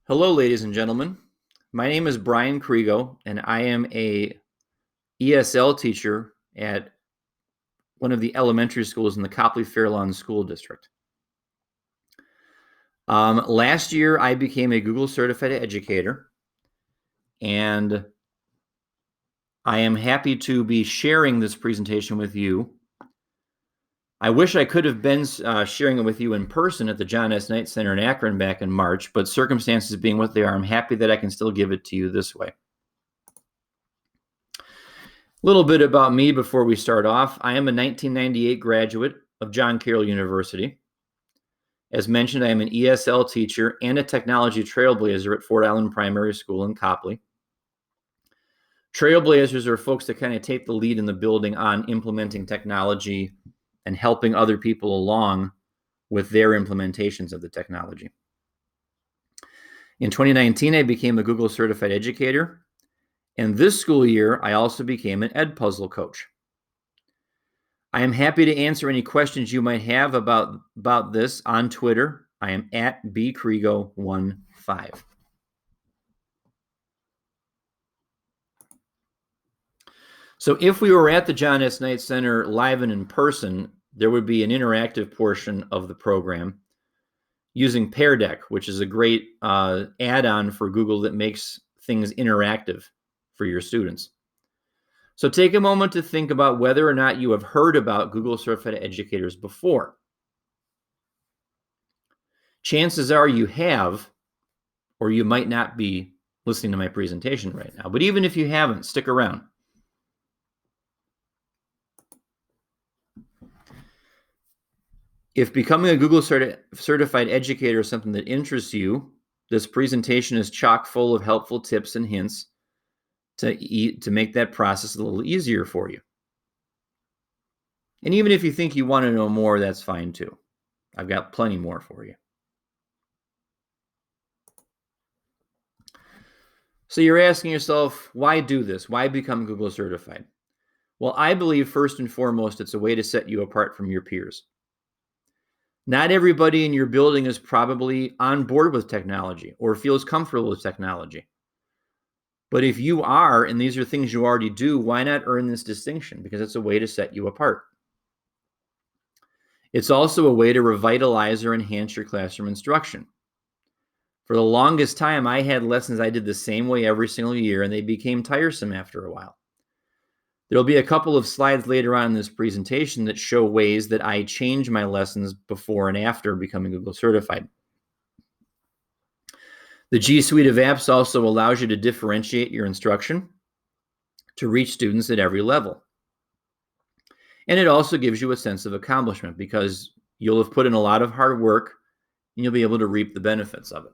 Hello, ladies and gentlemen. My name is Brian Kriego, and I am a ESL teacher at one of the elementary schools in the Copley Fairlawn School District. Last year, I became a Google Certified Educator, and I am happy to be sharing this presentation with you. I wish I could have been sharing it with you in person at the John S. Knight Center in Akron back in March, but circumstances being what they are, I'm happy that I can still give it to you this way. A little bit about me before we start off. I am a 1998 graduate of John Carroll University. As mentioned, I am an ESL teacher and a technology trailblazer at Fort Island Primary School in Copley. Trailblazers are folks that kind of take the lead in the building on implementing technology and helping other people along with their implementations of the technology. In 2019, I became a Google Certified Educator. And this school year, I also became an Edpuzzle coach. I am happy to answer any questions you might have about this on Twitter. I am at bkriego15. So if we were at the John S. Knight Center live and in person, there would be an interactive portion of the program using Pear Deck, which is a great add-on for Google that makes things interactive for your students. So take a moment to think about whether or not you have heard about Google Certified Educators before. Chances are you have, or you might not be listening to my presentation right now. But even if you haven't, stick around. If becoming a Google Certified Educator is something that interests you, this presentation is chock full of helpful tips and hints to make that process a little easier for you. And even if you think you want to know more, that's fine too. I've got plenty more for you. So you're asking yourself, why do this? Why become Google Certified? Well, I believe first and foremost, it's a way to set you apart from your peers. Not everybody in your building is probably on board with technology or feels comfortable with technology. But if you are, and these are things you already do, why not earn this distinction? Because it's a way to set you apart. It's also a way to revitalize or enhance your classroom instruction. For the longest time, I had lessons I did the same way every single year, and they became tiresome after a while. There'll be a couple of slides later on in this presentation that show ways that I change my lessons before and after becoming Google Certified. The G Suite of apps also allows you to differentiate your instruction to reach students at every level. And it also gives you a sense of accomplishment because you'll have put in a lot of hard work and you'll be able to reap the benefits of it.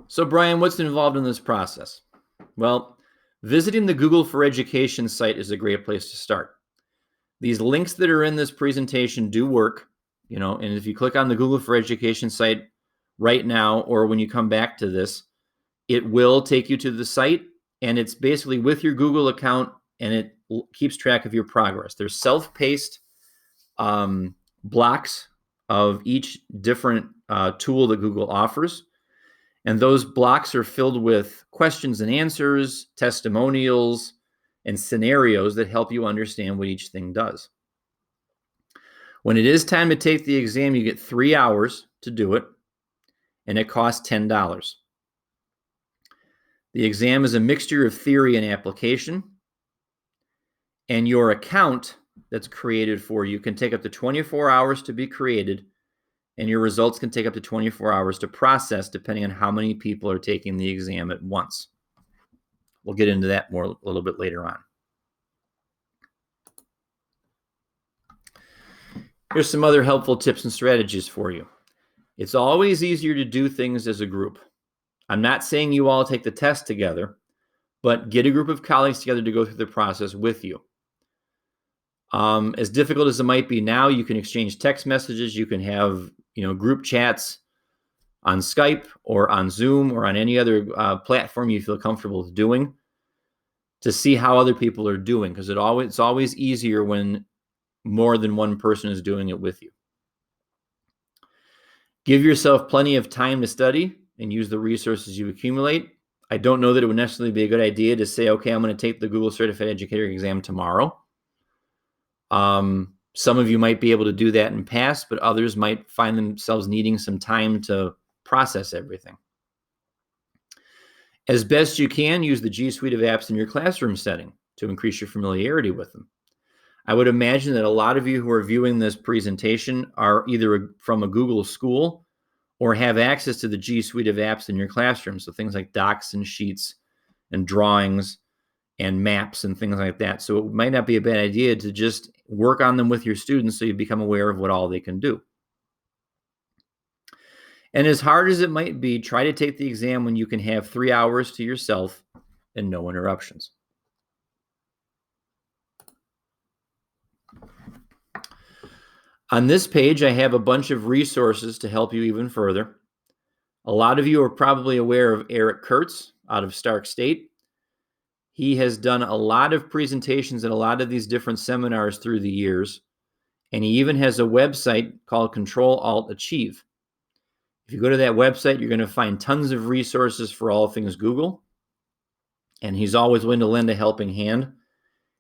So Brian, what's involved in this process? Well, visiting the Google for Education site is a great place to start. These links that are in this presentation do work, and if you click on the Google for Education site right now, or when you come back to this, it will take you to the site, and it's basically with your Google account, and it keeps track of your progress. There's self-paced blocks of each different tool that Google offers. And those blocks are filled with questions and answers, testimonials, and scenarios that help you understand what each thing does. When it is time to take the exam, you get 3 hours to do it, and it costs $10. The exam is a mixture of theory and application, and your account that's created for you can take up to 24 hours to be created, and your results can take up to 24 hours to process depending on how many people are taking the exam at once. We'll get into that more a little bit later on. Here's some other helpful tips and strategies for you. It's always easier to do things as a group. I'm not saying you all take the test together, but get a group of colleagues together to go through the process with you. As difficult as it might be now, you can exchange text messages. You can have group chats on Skype or on Zoom or on any other platform you feel comfortable doing to see how other people are doing, because it's always easier when more than one person is doing it with you. Give yourself plenty of time to study and use the resources you accumulate. I don't know that it would necessarily be a good idea to say, okay, I'm going to take the Google Certified Educator exam tomorrow. Some of you might be able to do that and pass, but others might find themselves needing some time to process everything. As best you can, use the G Suite of apps in your classroom setting to increase your familiarity with them. I would imagine that a lot of you who are viewing this presentation are either from a Google school or have access to the G Suite of apps in your classroom. So things like docs and sheets and drawings and maps and things like that. So it might not be a bad idea to just work on them with your students so you become aware of what all they can do. And as hard as it might be, try to take the exam when you can have 3 hours to yourself and no interruptions. On this page, I have a bunch of resources to help you even further. A lot of you are probably aware of Eric Kurtz out of Stark State. He has done a lot of presentations at a lot of these different seminars through the years, and he even has a website called Control-Alt-Achieve. If you go to that website, you're going to find tons of resources for all things Google, and he's always willing to lend a helping hand.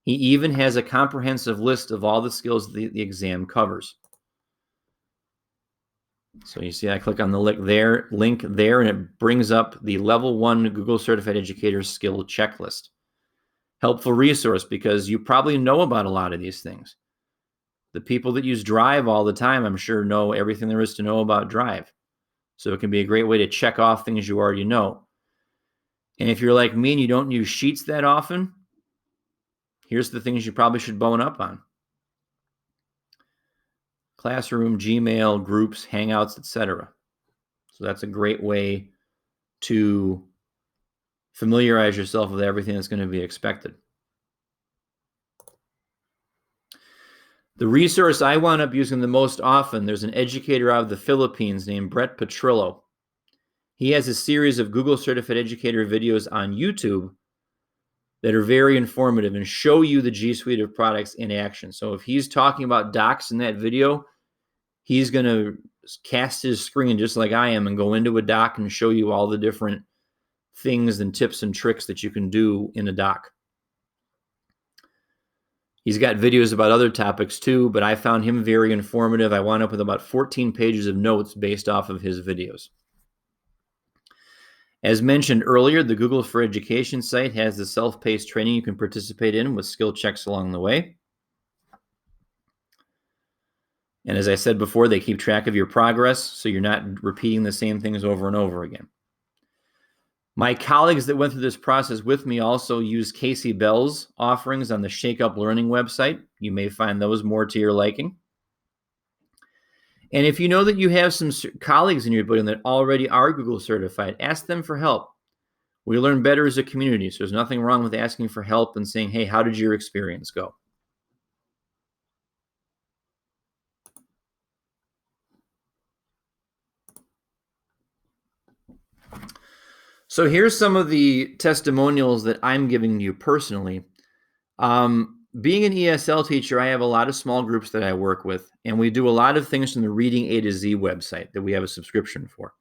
He even has a comprehensive list of all the skills the exam covers. So you see I click on the link there, and it brings up the Level 1 Google Certified Educator Skill Checklist. Helpful resource because you probably know about a lot of these things. The people that use Drive all the time, I'm sure, know everything there is to know about Drive. So it can be a great way to check off things you already know. And if you're like me and you don't use Sheets that often, here's the things you probably should bone up on. Classroom, Gmail, Groups, Hangouts, etc. So that's a great way to familiarize yourself with everything that's going to be expected. The resource I wound up using the most often, there's an educator out of the Philippines named Brett Petrillo. He has a series of Google Certified Educator videos on YouTube that are very informative and show you the G Suite of products in action. So if he's talking about docs in that video, he's going to cast his screen just like I am and go into a doc and show you all the different things and tips and tricks that you can do in a doc. He's got videos about other topics too, but I found him very informative. I wound up with about 14 pages of notes based off of his videos. As mentioned earlier, the Google for Education site has the self-paced training you can participate in with skill checks along the way. And as I said before, they keep track of your progress, so you're not repeating the same things over and over again. My colleagues that went through this process with me also use Casey Bell's offerings on the Shake Up Learning website. You may find those more to your liking. And if you know that you have some colleagues in your building that already are Google certified, ask them for help. We learn better as a community, so there's nothing wrong with asking for help and saying, hey, how did your experience go? So here's some of the testimonials that I'm giving you personally. Being an ESL teacher, I have a lot of small groups that I work with, and we do a lot of things from the Reading A to Z website that we have a subscription for.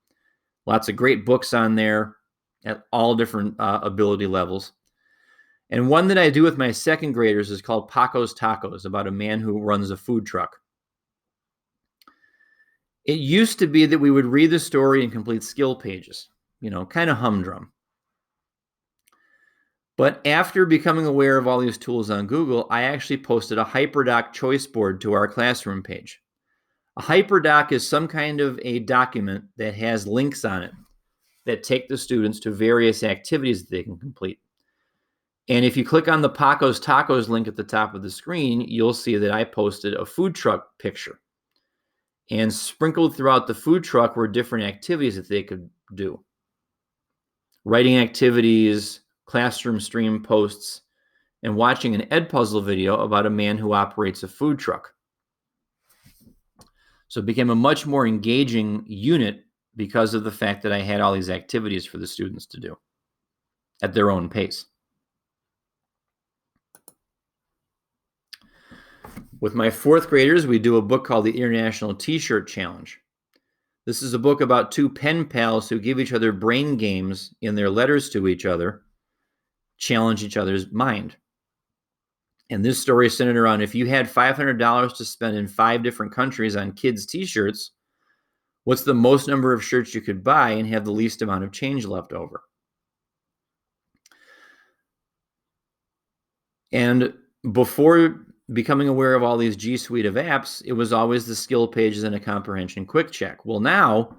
Lots of great books on there at all different ability levels. And one that I do with my second graders is called Paco's Tacos, about a man who runs a food truck. It used to be that we would read the story and complete skill pages, kind of humdrum. But after becoming aware of all these tools on Google, I actually posted a HyperDoc choice board to our classroom page. A HyperDoc is some kind of a document that has links on it that take the students to various activities that they can complete. And if you click on the Paco's Tacos link at the top of the screen, you'll see that I posted a food truck picture. And sprinkled throughout the food truck were different activities that they could do. Writing activities, classroom stream posts, and watching an Edpuzzle video about a man who operates a food truck. So it became a much more engaging unit because of the fact that I had all these activities for the students to do at their own pace. With my fourth graders, we do a book called the International T-Shirt Challenge. This is a book about two pen pals who give each other brain games in their letters to each other, challenge each other's mind. And this story is centered around if you had $500 to spend in 5 different countries on kids' t-shirts, what's the most number of shirts you could buy and have the least amount of change left over? And before becoming aware of all these G Suite of apps, it was always the skill pages and a comprehension quick check. Well, now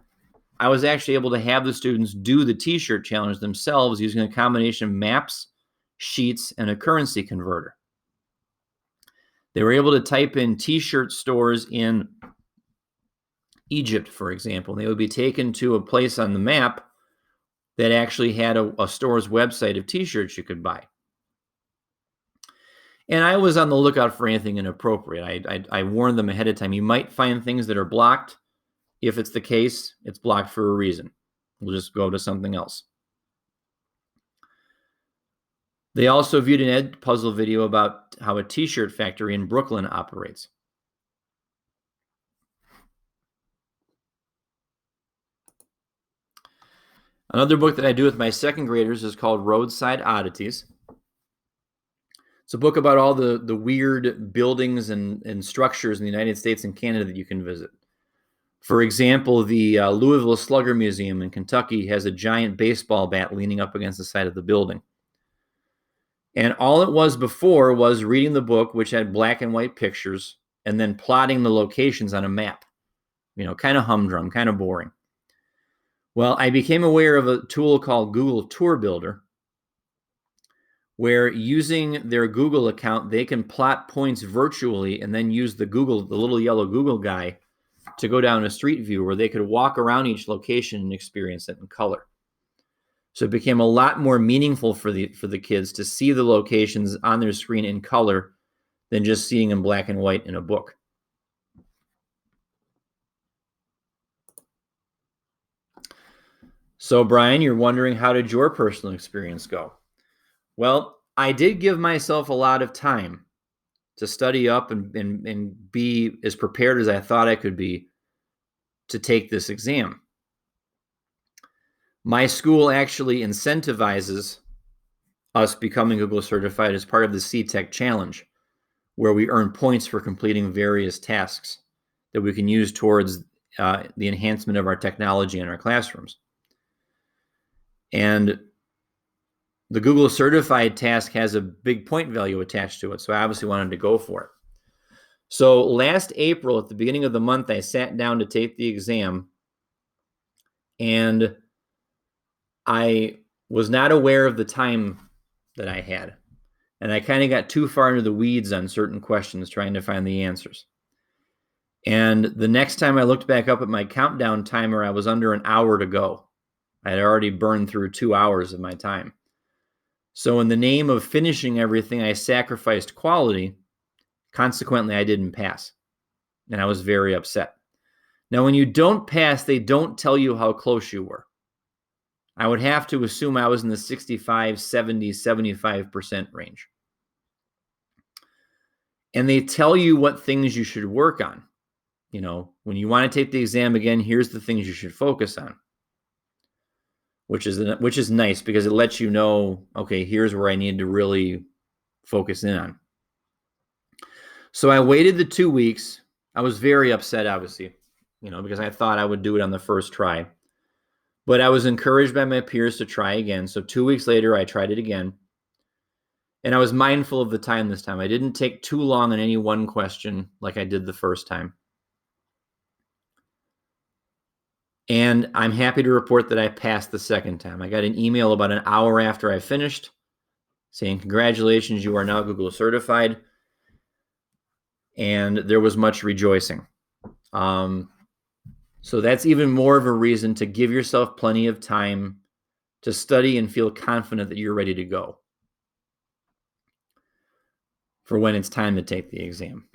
I was actually able to have the students do the t-shirt challenge themselves using a combination of maps, sheets, and a currency converter. They were able to type in t-shirt stores in Egypt, for example, and they would be taken to a place on the map that actually had a store's website of t-shirts you could buy. And I was on the lookout for anything inappropriate. I warned them ahead of time. You might find things that are blocked. If it's the case, it's blocked for a reason. We'll just go to something else. They also viewed an Edpuzzle video about how a t-shirt factory in Brooklyn operates. Another book that I do with my second graders is called Roadside Oddities. It's a book about all the weird buildings and structures in the United States and Canada that you can visit. For example, the Louisville Slugger Museum in Kentucky has a giant baseball bat leaning up against the side of the building. And all it was before was reading the book, which had black and white pictures, and then plotting the locations on a map. Kind of humdrum, kind of boring. Well, I became aware of a tool called Google Tour Builder, where using their Google account, they can plot points virtually and then use the little yellow Google guy to go down a street view where they could walk around each location and experience it in color. So it became a lot more meaningful for the kids to see the locations on their screen in color than just seeing them black and white in a book. So Brian, you're wondering, how did your personal experience go? Well, I did give myself a lot of time to study up and be as prepared as I thought I could be to take this exam. My school actually incentivizes us becoming Google certified as part of the CTEC challenge, where we earn points for completing various tasks that we can use towards the enhancement of our technology in our classrooms. And the Google certified task has a big point value attached to it, so I obviously wanted to go for it. So last April, at the beginning of the month, I sat down to take the exam, and I was not aware of the time that I had. And I kind of got too far into the weeds on certain questions trying to find the answers. And the next time I looked back up at my countdown timer, I was under an hour to go. I had already burned through 2 hours of my time. So in the name of finishing everything, I sacrificed quality. Consequently, I didn't pass. And I was very upset. Now, when you don't pass, they don't tell you how close you were. I would have to assume I was in the 65, 70, 75% range. And they tell you what things you should work on. When you want to take the exam again, here's the things you should focus on. Which is nice because it lets you know, okay, here's where I need to really focus in on. So I waited the 2 weeks. I was very upset, obviously, because I thought I would do it on the first try. But I was encouraged by my peers to try again. So 2 weeks later, I tried it again. And I was mindful of the time this time. I didn't take too long on any one question like I did the first time. And I'm happy to report that I passed the second time. I got an email about an hour after I finished saying, congratulations, you are now Google certified. And there was much rejoicing. So that's even more of a reason to give yourself plenty of time to study and feel confident that you're ready to go for when it's time to take the exam.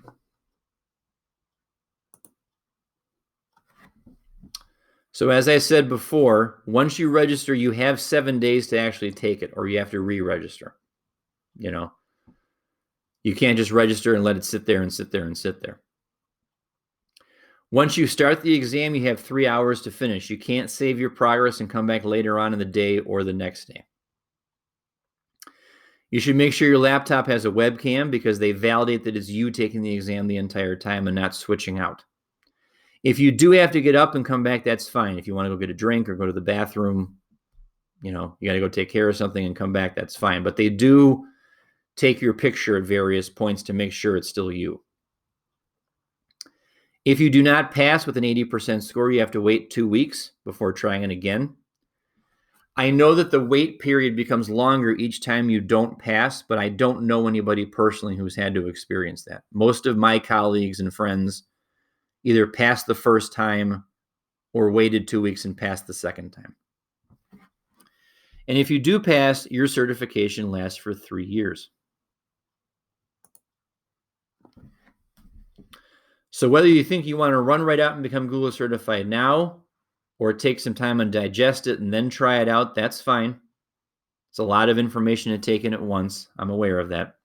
So as I said before, once you register, you have 7 days to actually take it, or you have to re-register. You can't just register and let it sit there and sit there and sit there. Once you start the exam, you have 3 hours to finish. You can't save your progress and come back later on in the day or the next day. You should make sure your laptop has a webcam because they validate that it's you taking the exam the entire time and not switching out. If you do have to get up and come back, that's fine. If you want to go get a drink or go to the bathroom, you got to go take care of something and come back, that's fine. But they do take your picture at various points to make sure it's still you. If you do not pass with an 80% score, you have to wait 2 weeks before trying it again. I know that the wait period becomes longer each time you don't pass, but I don't know anybody personally who's had to experience that. Most of my colleagues and friends either passed the first time or waited 2 weeks and passed the second time. And if you do pass, your certification lasts for 3 years. So whether you think you want to run right out and become Google certified now, or take some time and digest it and then try it out, that's fine. It's a lot of information to take in at once. I'm aware of that.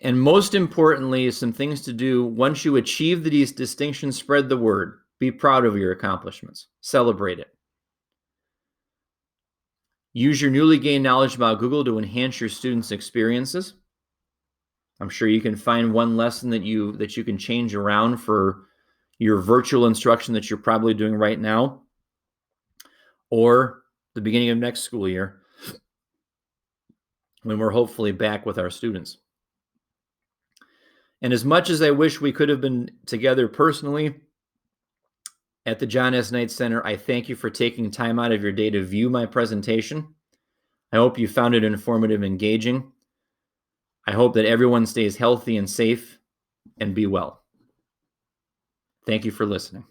And most importantly, some things to do once you achieve these distinctions, spread the word. Be proud of your accomplishments. Celebrate it. Use your newly gained knowledge about Google to enhance your students' experiences. I'm sure you can find one lesson that you can change around for your virtual instruction that you're probably doing right now, or the beginning of next school year when we're hopefully back with our students. And as much as I wish we could have been together personally at the John S. Knight Center, I thank you for taking time out of your day to view my presentation. I hope you found it informative and engaging. I hope that everyone stays healthy and safe and be well. Thank you for listening.